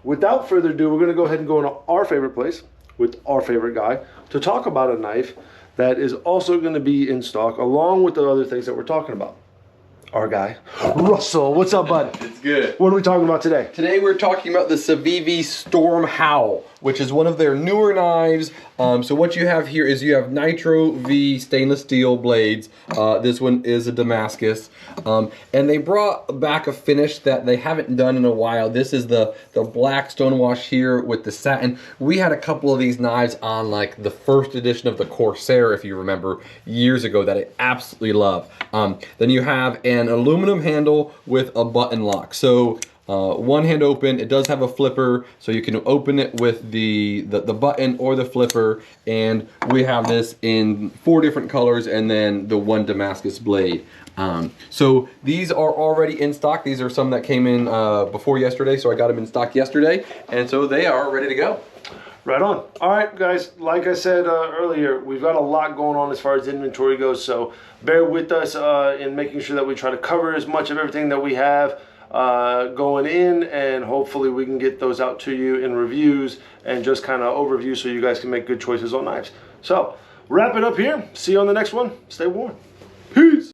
without further ado, we're going to go ahead and go into our favorite place with our favorite guy to talk about a knife that is also going to be in stock along with the other things that we're talking about. Our guy, Russell. What's up, bud? It's good. What are we talking about today? Today we're talking about the Civivi Stormhowl, which is one of their newer knives. So what you have here is you have Nitro-V stainless steel blades. This one is a Damascus. And they brought back a finish that they haven't done in a while. This is the black stonewash here with the satin. We had a couple of these knives on like the first edition of the Corsair, if you remember, years ago, that I absolutely love. Then you have an aluminum handle with a button lock. So one hand open, it does have a flipper, so you can open it with the button or the flipper, and we have this in 4 different colors and then the one Damascus blade. So these are already in stock. These are some that came in before yesterday, so I got them in stock yesterday, and so they are ready to go. Right on. All right, guys, like I said earlier, we've got a lot going on as far as inventory goes, so bear with us in making sure that we try to cover as much of everything that we have going in, and hopefully we can get those out to you in reviews and just kind of overview so you guys can make good choices on knives. So, wrap it up here. See you on the next one. Stay warm. Peace.